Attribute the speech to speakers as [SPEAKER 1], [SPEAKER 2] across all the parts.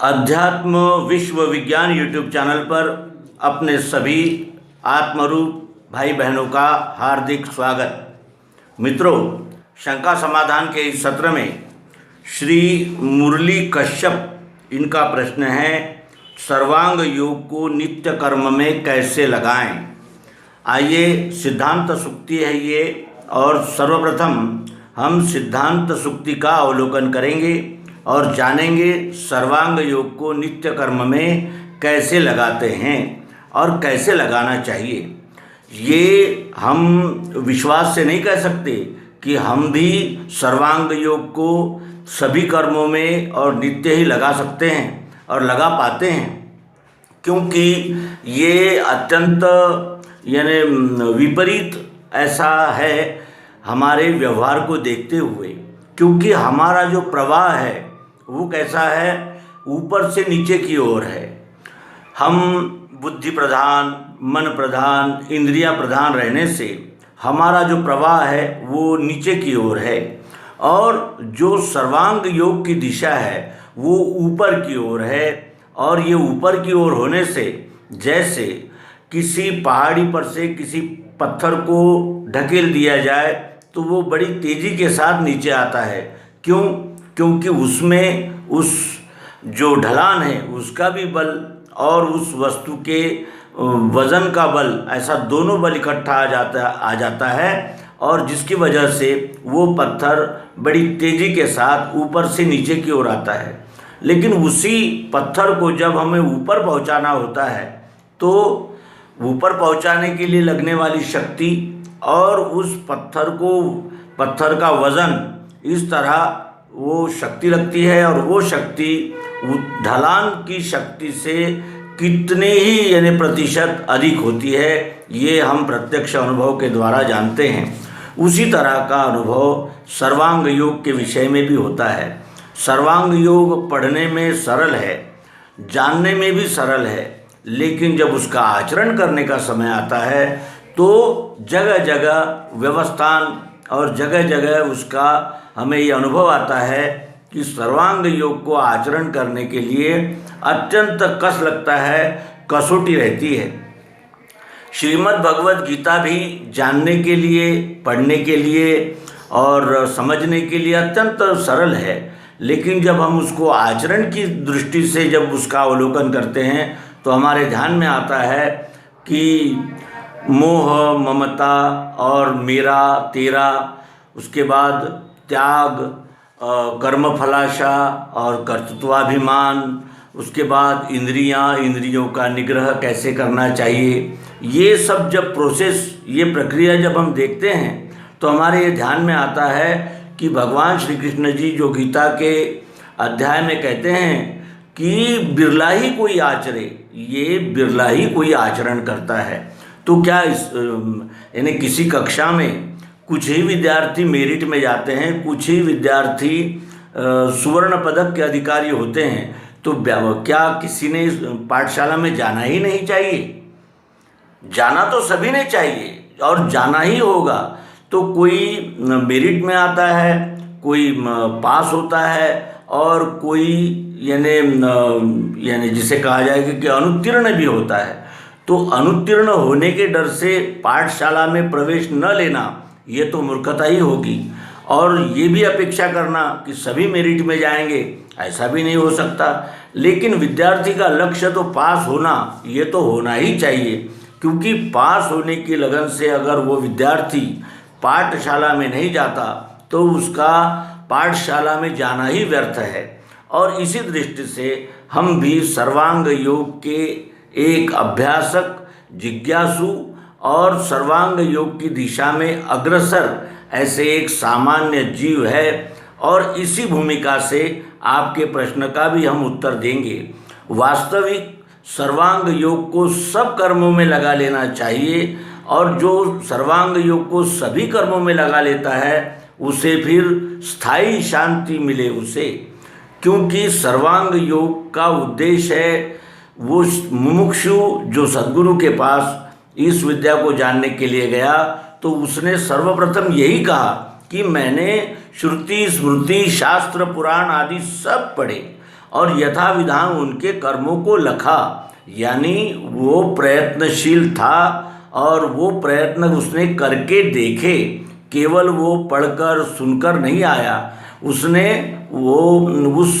[SPEAKER 1] अध्यात्म विश्व विज्ञान यूट्यूब चैनल पर अपने सभी आत्मरूप भाई बहनों का हार्दिक स्वागत। मित्रों, शंका समाधान के इस सत्र में श्री मुरली कश्यप इनका प्रश्न है, सर्वांग योग को नित्य कर्म में कैसे लगाएं। आइए, सिद्धांत सूक्ति है ये, और सर्वप्रथम हम सिद्धांत सूक्ति का अवलोकन करेंगे और जानेंगे सर्वांग योग को नित्य कर्म में कैसे लगाते हैं और कैसे लगाना चाहिए। ये हम विश्वास से नहीं कह सकते कि हम भी सर्वांग योग को सभी कर्मों में और नित्य ही लगा सकते हैं और लगा पाते हैं, क्योंकि ये अत्यंत विपरीत ऐसा है हमारे व्यवहार को देखते हुए। क्योंकि हमारा जो प्रवाह है वो कैसा है, ऊपर से नीचे की ओर है। हम बुद्धि प्रधान, मन प्रधान, इंद्रिया प्रधान रहने से हमारा जो प्रवाह है वो नीचे की ओर है, और जो सर्वांग योग की दिशा है वो ऊपर की ओर है। और ये ऊपर की ओर होने से जैसे किसी पहाड़ी पर से किसी पत्थर को ढकेल दिया जाए तो वो बड़ी तेज़ी के साथ नीचे आता है। क्यों? क्योंकि उसमें उस जो ढलान है उसका भी बल और उस वस्तु के वज़न का बल, ऐसा दोनों बल इकट्ठा आ जाता है, और जिसकी वजह से वो पत्थर बड़ी तेज़ी के साथ ऊपर से नीचे की ओर आता है। लेकिन उसी पत्थर को जब हमें ऊपर पहुंचाना होता है तो ऊपर पहुंचाने के लिए लगने वाली शक्ति और उस पत्थर का वज़न, इस तरह वो शक्ति लगती है, और वो शक्ति ढलान की शक्ति से कितने ही प्रतिशत अधिक होती है, ये हम प्रत्यक्ष अनुभव के द्वारा जानते हैं। उसी तरह का अनुभव सर्वांग योग के विषय में भी होता है। सर्वांग योग पढ़ने में सरल है, जानने में भी सरल है, लेकिन जब उसका आचरण करने का समय आता है तो जगह जगह व्यवस्थान और जगह जगह उसका हमें ये अनुभव आता है कि सर्वांग योग को आचरण करने के लिए अत्यंत कष्ट लगता है, कसौटी रहती है। श्रीमद् भगवद गीता भी जानने के लिए, पढ़ने के लिए और समझने के लिए अत्यंत सरल है, लेकिन जब हम उसको आचरण की दृष्टि से जब उसका अवलोकन करते हैं तो हमारे ध्यान में आता है कि मोह, ममता और मेरा, तेरा, उसके बाद त्याग, कर्मफलाशा और कर्तृत्वाभिमान, उसके बाद इंद्रियों का निग्रह कैसे करना चाहिए, ये सब जब प्रोसेस, ये प्रक्रिया जब हम देखते हैं तो हमारे ये ध्यान में आता है कि भगवान श्री कृष्ण जी जो गीता के अध्याय में कहते हैं कि बिरला ही कोई आचरे, ये बिरला ही कोई आचरण करता है। तो क्या किसी कक्षा में कुछ ही विद्यार्थी मेरिट में जाते हैं, कुछ ही विद्यार्थी स्वर्ण पदक के अधिकारी होते हैं, तो क्या किसी ने पाठशाला में जाना ही नहीं चाहिए? जाना तो सभी ने चाहिए और जाना ही होगा। तो कोई मेरिट में आता है, कोई पास होता है, और कोई जिसे कहा जाएगा कि अनुत्तीर्ण भी होता है। तो अनुत्तीर्ण होने के डर से पाठशाला में प्रवेश न लेना, ये तो मूर्खता ही होगी। और ये भी अपेक्षा करना कि सभी मेरिट में जाएंगे, ऐसा भी नहीं हो सकता। लेकिन विद्यार्थी का लक्ष्य तो पास होना, ये तो होना ही चाहिए, क्योंकि पास होने की लगन से अगर वो विद्यार्थी पाठशाला में नहीं जाता तो उसका पाठशाला में जाना ही व्यर्थ है। और इसी दृष्टि से हम भी सर्वांग योग के एक अभ्यासक, जिज्ञासु और सर्वांग योग की दिशा में अग्रसर ऐसे एक सामान्य जीव है, और इसी भूमिका से आपके प्रश्न का भी हम उत्तर देंगे। वास्तविक सर्वांग योग को सब कर्मों में लगा लेना चाहिए, और जो सर्वांग योग को सभी कर्मों में लगा लेता है उसे फिर स्थायी शांति मिले उसे। क्योंकि सर्वांग योग का उद्देश्य है वो मुमुक्षु जो सद्गुरु के पास इस विद्या को जानने के लिए गया, तो उसने सर्वप्रथम यही कहा कि मैंने श्रुति, स्मृति, शास्त्र, पुराण आदि सब पढ़े, और यथा विधान उनके कर्मों को लखा, यानी वो प्रयत्नशील था और वो प्रयत्न उसने करके देखे, केवल वो पढ़कर सुनकर नहीं आया, उसने वो उस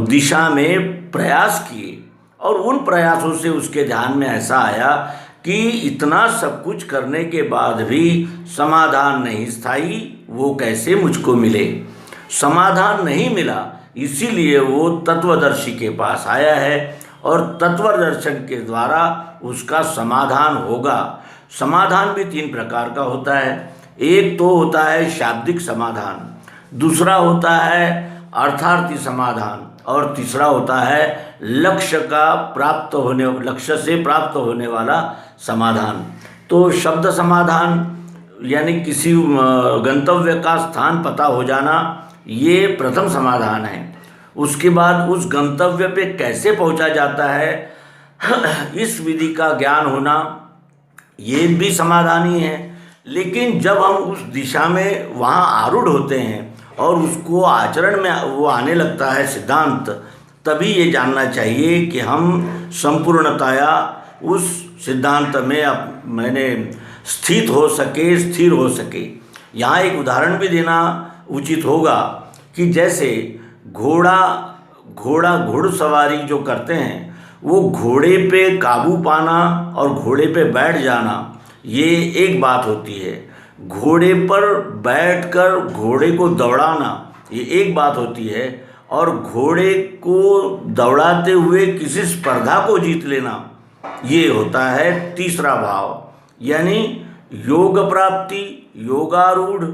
[SPEAKER 1] दिशा में प्रयास किए और उन प्रयासों से उसके ध्यान में ऐसा आया कि इतना सब कुछ करने के बाद भी समाधान नहीं स्थायी, वो कैसे मुझको मिले। समाधान नहीं मिला, इसीलिए वो तत्वदर्शी के पास आया है और तत्वदर्शन के द्वारा उसका समाधान होगा। समाधान भी 3 प्रकार का होता है। एक तो होता है शाब्दिक समाधान, दूसरा होता है अर्थार्थी समाधान और तीसरा होता है लक्ष्य से प्राप्त होने वाला समाधान। तो शब्द समाधान यानी किसी गंतव्य का स्थान पता हो जाना, ये प्रथम समाधान है। उसके बाद उस गंतव्य पे कैसे पहुंचा जाता है इस विधि का ज्ञान होना, ये भी समाधान ही है। लेकिन जब हम उस दिशा में वहाँ आरूढ़ होते हैं और उसको आचरण में वो आने लगता है सिद्धांत, तभी ये जानना चाहिए कि हम संपूर्णतया उस सिद्धांत में मैंने स्थिर हो सके। यहाँ एक उदाहरण भी देना उचित होगा कि जैसे घोड़सवारी जो करते हैं, वो घोड़े पे काबू पाना और घोड़े पे बैठ जाना, ये एक बात होती है। घोड़े पर बैठकर घोड़े को दौड़ाना, ये एक बात होती है। और घोड़े को दौड़ाते हुए किसी स्पर्धा को जीत लेना, ये होता है तीसरा भाव, यानी योग प्राप्ति, योगारूढ़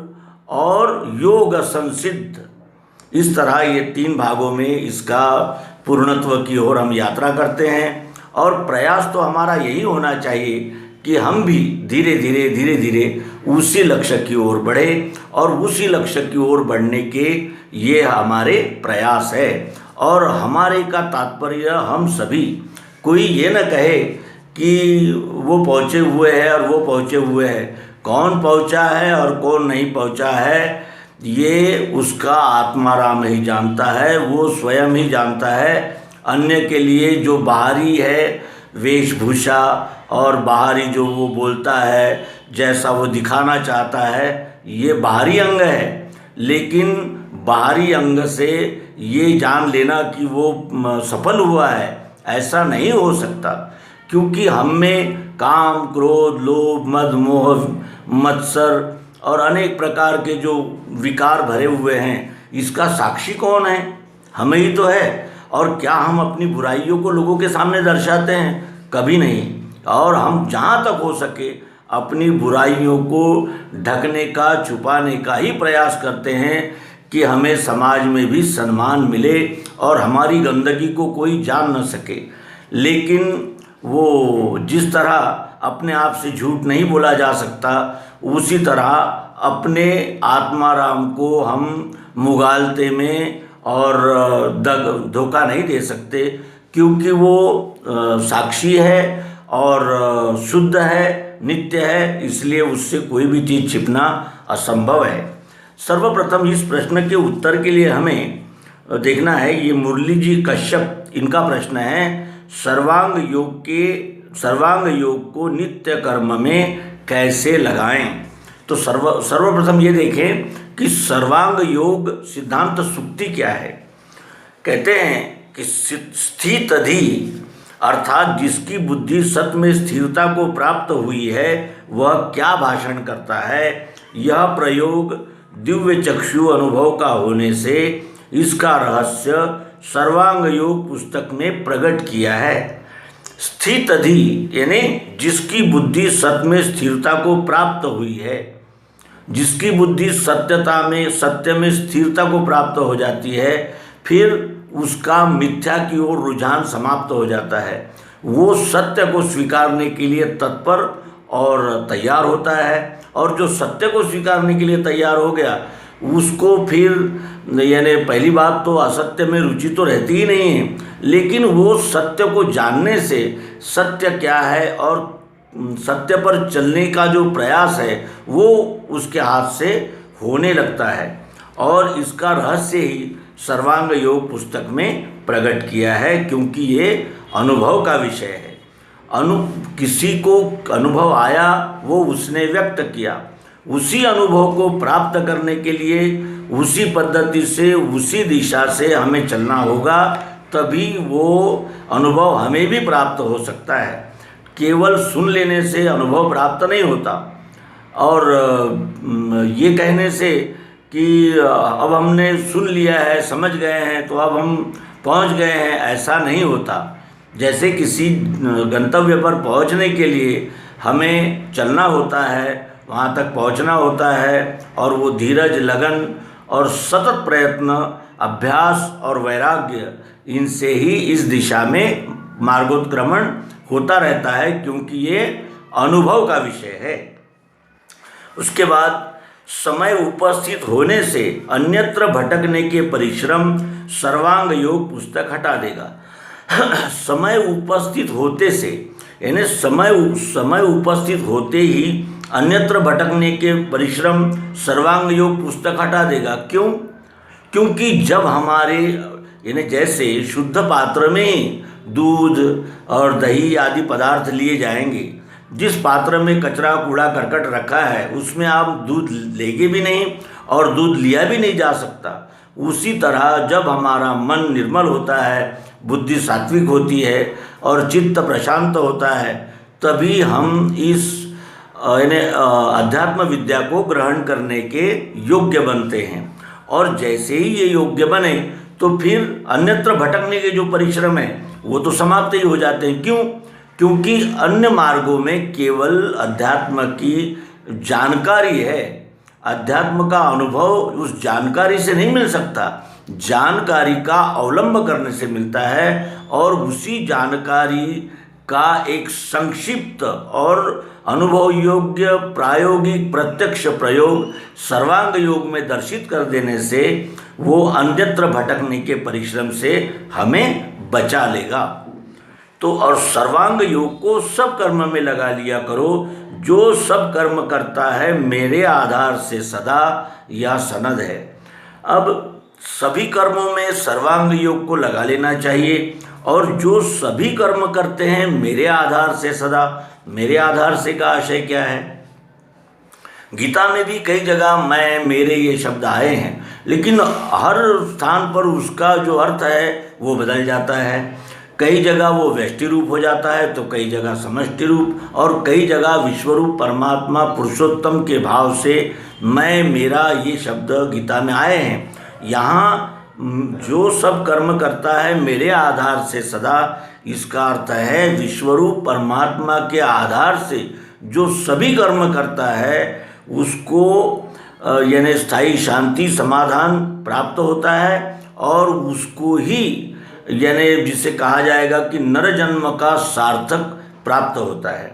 [SPEAKER 1] और योग संसिद्ध। इस तरह ये 3 भागों में इसका पूर्णत्व की ओर हम यात्रा करते हैं। और प्रयास तो हमारा यही होना चाहिए कि हम भी धीरे धीरे उसी लक्ष्य की ओर बढ़े, और उसी लक्ष्य की ओर बढ़ने के ये हमारे प्रयास है। और हमारे का तात्पर्य हम सभी, कोई ये न कहे कि वो पहुँचे हुए हैं और वो पहुँचे हुए हैं। कौन पहुँचा है और कौन नहीं पहुँचा है, ये उसका आत्माराम ही जानता है, वो स्वयं ही जानता है। अन्य के लिए जो बाहरी है वेशभूषा और बाहरी जो वो बोलता है, जैसा वो दिखाना चाहता है, ये बाहरी अंग है। लेकिन बाहरी अंग से ये जान लेना कि वो सफल हुआ है, ऐसा नहीं हो सकता, क्योंकि हम में काम, क्रोध, लोभ, मद, मोह, मत्सर और अनेक प्रकार के जो विकार भरे हुए हैं, इसका साक्षी कौन है? हमें ही तो है। और क्या हम अपनी बुराइयों को लोगों के सामने दर्शाते हैं? कभी नहीं। और हम जहाँ तक हो सके अपनी बुराइयों को ढकने का, छुपाने का ही प्रयास करते हैं कि हमें समाज में भी सम्मान मिले और हमारी गंदगी को कोई जान न सके। लेकिन वो जिस तरह अपने आप से झूठ नहीं बोला जा सकता, उसी तरह अपने आत्माराम को हम मुगालते में और धोखा नहीं दे सकते, क्योंकि वो साक्षी है और शुद्ध है, नित्य है, इसलिए उससे कोई भी चीज़ छिपना असंभव है। सर्वप्रथम इस प्रश्न के उत्तर के लिए हमें देखना है, ये मुरली जी कश्यप, इनका प्रश्न है, सर्वांग योग को नित्य कर्म में कैसे लगाएं। तो सर्वप्रथम ये देखें कि सर्वांग योग सिद्धांत सुक्ति क्या है। कहते हैं कि स्थितधि अर्थात जिसकी बुद्धि सत में स्थिरता को प्राप्त हुई है, वह क्या भाषण करता है। यह प्रयोग दिव्य चक्षु अनुभव का होने से इसका रहस्य सर्वांग योग पुस्तक में प्रकट किया है। स्थितधि यानी जिसकी बुद्धि सत में स्थिरता को प्राप्त हुई है, जिसकी बुद्धि सत्य में स्थिरता को प्राप्त हो जाती है, फिर उसका मिथ्या की ओर रुझान समाप्त हो जाता है। वो सत्य को स्वीकारने के लिए तत्पर और तैयार होता है, और जो सत्य को स्वीकारने के लिए तैयार हो गया, उसको फिर यानी पहली बात तो असत्य में रुचि तो रहती ही नहीं है, लेकिन वो सत्य को जानने से सत्य क्या है और सत्य पर चलने का जो प्रयास है वो उसके हाथ से होने लगता है। और इसका रहस्य ही सर्वांग योग पुस्तक में प्रकट किया है, क्योंकि ये अनुभव का विषय है। किसी को अनुभव आया, वो उसने व्यक्त किया, उसी अनुभव को प्राप्त करने के लिए उसी पद्धति से, उसी दिशा से हमें चलना होगा, तभी वो अनुभव हमें भी प्राप्त हो सकता है। केवल सुन लेने से अनुभव प्राप्त नहीं होता, और ये कहने से कि अब हमने सुन लिया है, समझ गए हैं, तो अब हम पहुंच गए हैं, ऐसा नहीं होता। जैसे किसी गंतव्य पर पहुंचने के लिए हमें चलना होता है, वहाँ तक पहुँचना होता है, और वो धीरज, लगन और सतत प्रयत्न, अभ्यास और वैराग्य, इनसे ही इस दिशा में मार्गोत्क्रमण होता रहता है, क्योंकि ये अनुभव का विषय है। उसके बाद समय उपस्थित होने से अन्यत्र भटकने के परिश्रम सर्वांग योग पुस्तक हटा देगा। समय उपस्थित होते से, यानी समय उपस्थित होते ही अन्यत्र भटकने के परिश्रम सर्वांग योग पुस्तक हटा देगा। क्यों? क्योंकि जब हमारे, यानी जैसे शुद्ध पात्र में दूध और दही आदि पदार्थ लिए जाएंगे, जिस पात्र में कचरा कूड़ा करकट रखा है उसमें आप दूध लेंगे भी नहीं और दूध लिया भी नहीं जा सकता। उसी तरह जब हमारा मन निर्मल होता है, बुद्धि सात्विक होती है और चित्त प्रशांत होता है, तभी हम इस यानी अध्यात्म विद्या को ग्रहण करने के योग्य बनते हैं। और जैसे ही ये योग्य बने तो फिर अन्यत्र भटकने के जो परिश्रम है वो तो समाप्त ही हो जाते हैं। क्यों? क्योंकि अन्य मार्गों में केवल अध्यात्म की जानकारी है, अध्यात्म का अनुभव उस जानकारी से नहीं मिल सकता, जानकारी का अवलंब करने से मिलता है, और उसी जानकारी का एक संक्षिप्त और अनुभव योग्य प्रायोगिक प्रत्यक्ष प्रयोग सर्वांग योग में दर्शित कर देने से वो अन्यत्र भटकने के परिश्रम से हमें बचा लेगा। तो और सर्वांग योग को सब कर्म में लगा लिया करो। जो सब कर्म करता है मेरे आधार से सदा या सनद है। अब सभी कर्मों में सर्वांग योग को लगा लेना चाहिए, और जो सभी कर्म करते हैं मेरे आधार से सदा, मेरे आधार से का आशय क्या है? गीता में भी कई जगह मैं, मेरे ये शब्द आए हैं, लेकिन हर स्थान पर उसका जो अर्थ है वो बदल जाता है। कई जगह वो व्यष्टि रूप हो जाता है, तो कई जगह समष्टि रूप, और कई जगह विश्वरूप परमात्मा पुरुषोत्तम के भाव से मैं, मेरा ये शब्द गीता में आए हैं। यहाँ जो सब कर्म करता है मेरे आधार से सदा, इसका अर्थ है विश्वरूप परमात्मा के आधार से जो सभी कर्म करता है उसको यानी स्थायी शांति समाधान प्राप्त होता है, और उसको ही यानी जिसे कहा जाएगा कि नर जन्म का सार्थक प्राप्त होता है।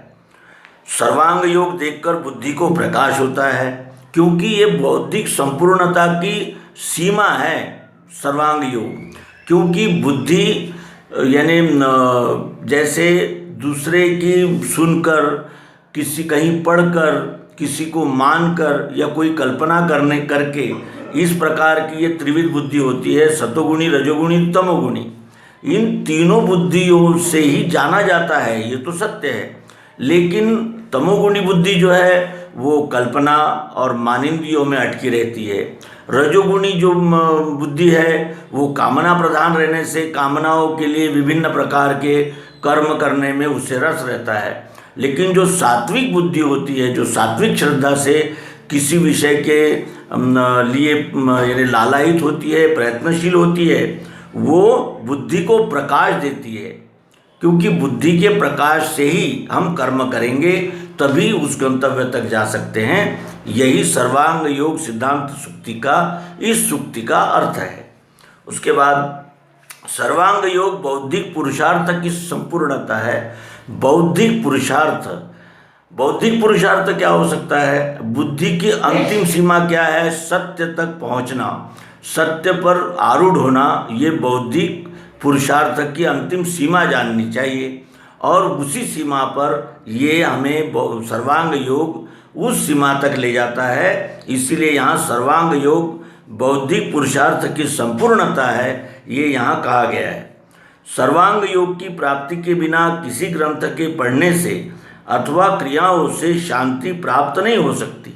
[SPEAKER 1] सर्वांग योग देखकर बुद्धि को प्रकाश होता है, क्योंकि ये बौद्धिक संपूर्णता की सीमा है सर्वांग योग। क्योंकि बुद्धि यानी जैसे दूसरे की सुनकर, किसी कहीं पढ़कर, किसी को मानकर या कोई कल्पना करने करके इस प्रकार की ये त्रिविध बुद्धि होती है, सतोगुणी, रजोगुणी, तमोगुणी। इन तीनों बुद्धियों से ही जाना जाता है, ये तो सत्य है। लेकिन तमोगुणी बुद्धि जो है वो कल्पना और मानिंद्रियों में अटकी रहती है। रजोगुणी जो बुद्धि है वो कामना प्रधान रहने से कामनाओं के लिए विभिन्न प्रकार के कर्म करने में उससे रस रहता है। लेकिन जो सात्विक बुद्धि होती है, जो सात्विक श्रद्धा से किसी विषय के लिए यानी लालायित होती है, प्रयत्नशील होती है, वो बुद्धि को प्रकाश देती है। क्योंकि बुद्धि के प्रकाश से ही हम कर्म करेंगे, तभी उस गंतव्य तक जा सकते हैं। यही सर्वांग योग सिद्धांत सुक्ति का, इस सुक्ति का अर्थ है। उसके बाद सर्वांग योग बौद्धिक पुरुषार्थ की संपूर्णता है। बौद्धिक पुरुषार्थ, बौद्धिक पुरुषार्थ क्या हो सकता है? बुद्धि की अंतिम सीमा क्या है? सत्य तक पहुंचना, सत्य पर आरूढ़ होना, ये बौद्धिक पुरुषार्थ की अंतिम सीमा जाननी चाहिए। और उसी सीमा पर ये हमें सर्वांग योग उस सीमा तक ले जाता है। इसीलिए यहाँ सर्वांग योग बौद्धिक पुरुषार्थ की संपूर्णता है, ये यहाँ कहा गया है। सर्वांग योग की प्राप्ति के बिना किसी ग्रंथ के पढ़ने से अथवा क्रियाओं से शांति प्राप्त नहीं हो सकती।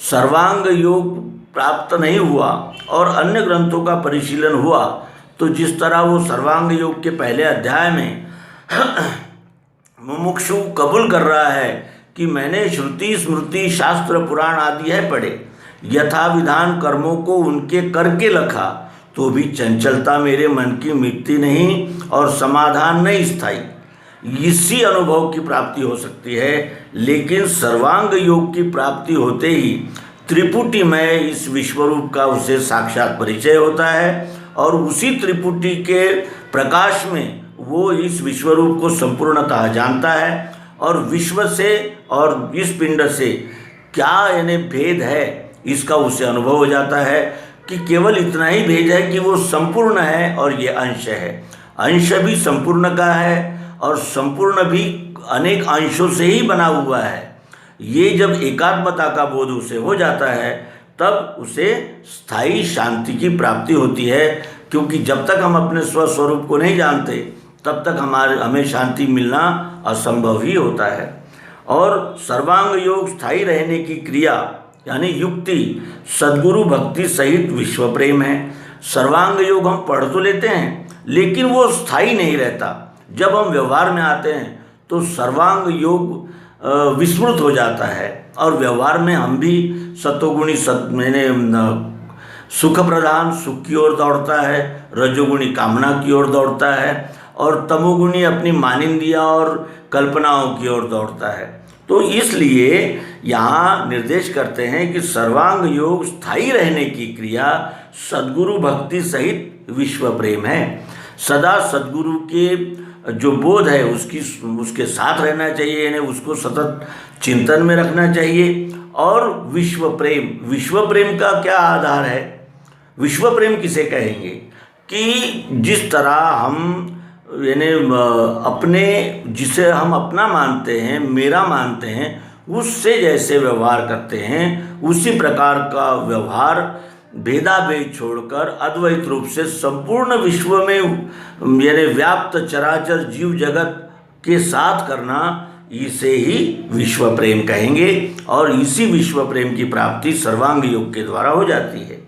[SPEAKER 1] सर्वांग योग प्राप्त नहीं हुआ और अन्य ग्रंथों का परिशीलन हुआ तो जिस तरह वो सर्वांग योग के पहले अध्याय में मुमुक्षु कबूल कर रहा है कि मैंने श्रुति स्मृति शास्त्र पुराण आदि है पढ़े, यथा विधान कर्मों को उनके करके लखा, तो भी चंचलता मेरे मन की मिटती नहीं और समाधान नहीं स्थायी। इसी अनुभव की प्राप्ति हो सकती है, लेकिन सर्वांग योग की प्राप्ति होते ही त्रिपुटी में इस विश्वरूप का उसे साक्षात परिचय होता है और उसी त्रिपुटी के प्रकाश में वो इस विश्वरूप को संपूर्णतः जानता है और विश्व से और इस पिंड से क्या यानी भेद है इसका उसे अनुभव हो जाता है कि केवल इतना ही भेद है कि वो संपूर्ण है और ये अंश है। अंश भी संपूर्ण का है और संपूर्ण भी अनेक अंशों से ही बना हुआ है। ये जब एकात्मता का बोध उसे हो जाता है तब उसे स्थायी शांति की प्राप्ति होती है, क्योंकि जब तक हम अपने स्वस्वरूप को नहीं जानते तब तक हमें शांति मिलना असंभव ही होता है। और सर्वांग योग स्थायी रहने की क्रिया यानी युक्ति सद्गुरु भक्ति सहित विश्व प्रेम है। सर्वांग योग हम पढ़ तो लेते हैं लेकिन वो स्थायी नहीं रहता। जब हम व्यवहार में आते हैं तो सर्वांग योग विस्मृत हो जाता है और व्यवहार में हम भी सतोगुणी सुख प्रधान सुख की ओर दौड़ता है, रजोगुणी कामना की ओर दौड़ता है और तमोगुणी अपनी मानिंदियाँ और कल्पनाओं की ओर दौड़ता है। तो इसलिए यहाँ निर्देश करते हैं कि सर्वांग योग स्थायी रहने की क्रिया सद्गुरु भक्ति सहित विश्व प्रेम है। सदा सद्गुरु के जो बोध है उसके साथ रहना चाहिए, यानी उसको सतत चिंतन में रखना चाहिए। और विश्व प्रेम का क्या आधार है? विश्व प्रेम किसे कहेंगे कि जिस तरह हम यानी अपने जिसे हम अपना मानते हैं, मेरा मानते हैं, उससे जैसे व्यवहार करते हैं उसी प्रकार का व्यवहार भेदाभेद छोड़कर अद्वैत रूप से संपूर्ण विश्व में यानी व्याप्त चराचर जीव जगत के साथ करना, इसे ही विश्व प्रेम कहेंगे। और इसी विश्व प्रेम की प्राप्ति सर्वांग योग के द्वारा हो जाती है।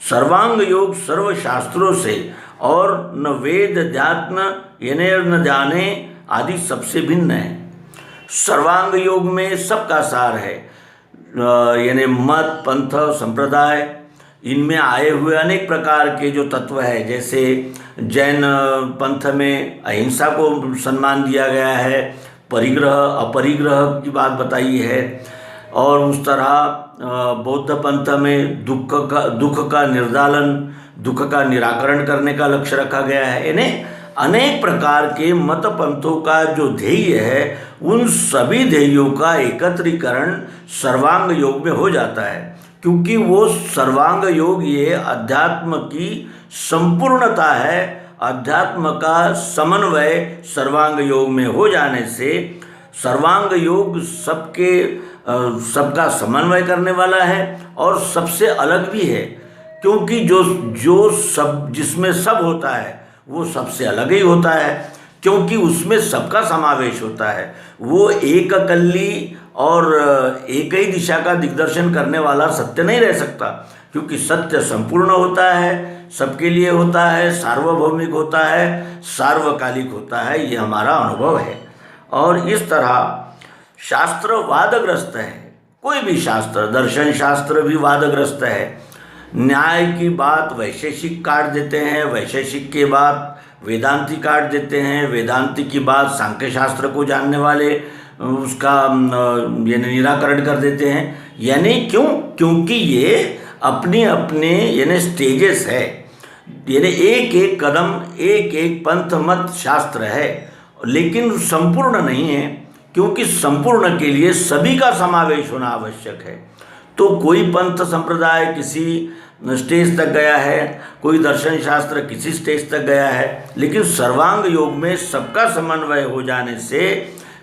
[SPEAKER 1] सर्वांग योग सर्व शास्त्रों से और न वेद अध्यात्म यानी न जाने आदि सबसे भिन्न है। सर्वांग योग में सबका सार है, यानी मत पंथ संप्रदाय इनमें आए हुए अनेक प्रकार के जो तत्व है, जैसे जैन पंथ में अहिंसा को सम्मान दिया गया है, परिग्रह अपरिग्रह की बात बताई है, और उस तरह बौद्ध पंथ में दुख का निर्दालन, दुख का निराकरण करने का लक्ष्य रखा गया है। यानी अनेक प्रकार के मत पंथों का जो ध्येय है उन सभी ध्येयों का एकत्रीकरण सर्वांग योग में हो जाता है, क्योंकि वो सर्वांग योग ये अध्यात्म की संपूर्णता है। अध्यात्म का समन्वय सर्वांग योग में हो जाने से सर्वांग योग सबका समन्वय करने वाला है और सबसे अलग भी है, क्योंकि जो सब जिसमें सब होता है वो सबसे अलग ही होता है, क्योंकि उसमें सबका समावेश होता है। वो एक अकल्ली और एक ही दिशा का दिग्दर्शन करने वाला सत्य नहीं रह सकता, क्योंकि सत्य संपूर्ण होता है, सबके लिए होता है, सार्वभौमिक होता है, सार्वकालिक होता है। ये हमारा अनुभव है। और इस तरह शास्त्र वादग्रस्त है। कोई भी शास्त्र, दर्शन शास्त्र भी वादग्रस्त है। न्याय की बात वैशेषिक काट देते हैं, वैशेषिक के बाद वेदांती काट देते हैं, वेदांती की बात सांख्य शास्त्र को जानने वाले उसका यानी निराकरण कर देते हैं। यानी क्योंकि ये अपने अपने यानी स्टेजेस है, यानी एक एक कदम एक एक पंथ मत शास्त्र है, लेकिन संपूर्ण नहीं है, क्योंकि संपूर्ण के लिए सभी का समावेश होना आवश्यक है। तो कोई पंथ संप्रदाय किसी स्टेज तक गया है, कोई दर्शन शास्त्र किसी स्टेज तक गया है, लेकिन सर्वांग योग में सबका समन्वय हो जाने से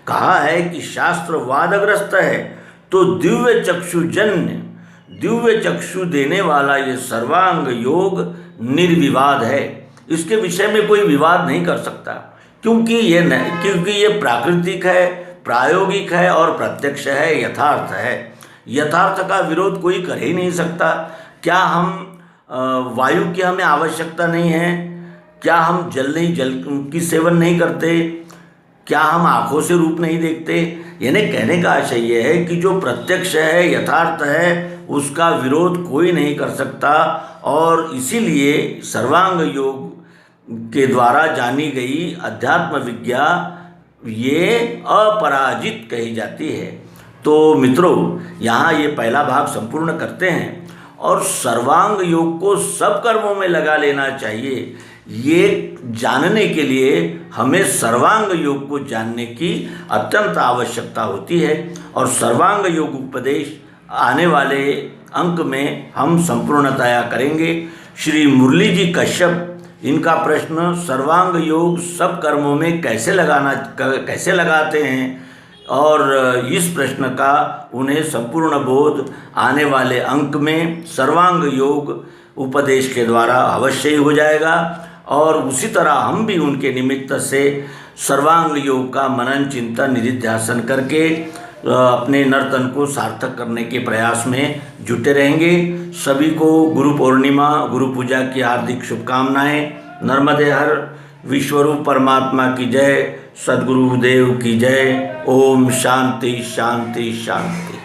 [SPEAKER 1] कहा है कि शास्त्र वादग्रस्त है, तो दिव्य चक्षुजन्य दिव्य चक्षु देने वाला ये सर्वांग योग निर्विवाद है। इसके विषय में कोई विवाद नहीं कर सकता, क्योंकि ये प्राकृतिक है, प्रायोगिक है और प्रत्यक्ष है, यथार्थ है। यथार्थ का विरोध कोई कर ही नहीं सकता। क्या हम वायु की हमें आवश्यकता नहीं है? क्या हम जल की सेवन नहीं करते? क्या हम आँखों से रूप नहीं देखते? यानी कहने का आशय ये है कि जो प्रत्यक्ष है, यथार्थ है, उसका विरोध कोई नहीं कर सकता। और इसीलिए सर्वांग योग के द्वारा जानी गई अध्यात्म विद्या ये अपराजित कही जाती है। तो मित्रों, यहाँ ये पहला भाग संपूर्ण करते हैं और सर्वांग योग को सब कर्मों में लगा लेना चाहिए। ये जानने के लिए हमें सर्वांग योग को जानने की अत्यंत आवश्यकता होती है। और सर्वांग योग उपदेश आने वाले अंक में हम संपूर्णतया करेंगे। श्री मुरली जी कश्यप, इनका प्रश्न सर्वांग योग सब कर्मों में कैसे लगाते हैं, और इस प्रश्न का उन्हें संपूर्ण बोध आने वाले अंक में सर्वांग योग उपदेश के द्वारा अवश्य ही हो जाएगा। और उसी तरह हम भी उनके निमित्त से सर्वांग योग का मनन, चिंतन, निधिध्यासन करके अपने नर्तन को सार्थक करने के प्रयास में जुटे रहेंगे। सभी को गुरु पूर्णिमा, गुरु पूजा की हार्दिक शुभकामनाएं। नर्मदे हर विश्वरूप परमात्मा की जय, सद्गुरुदेव की जय। ओम शांति शांति शांति।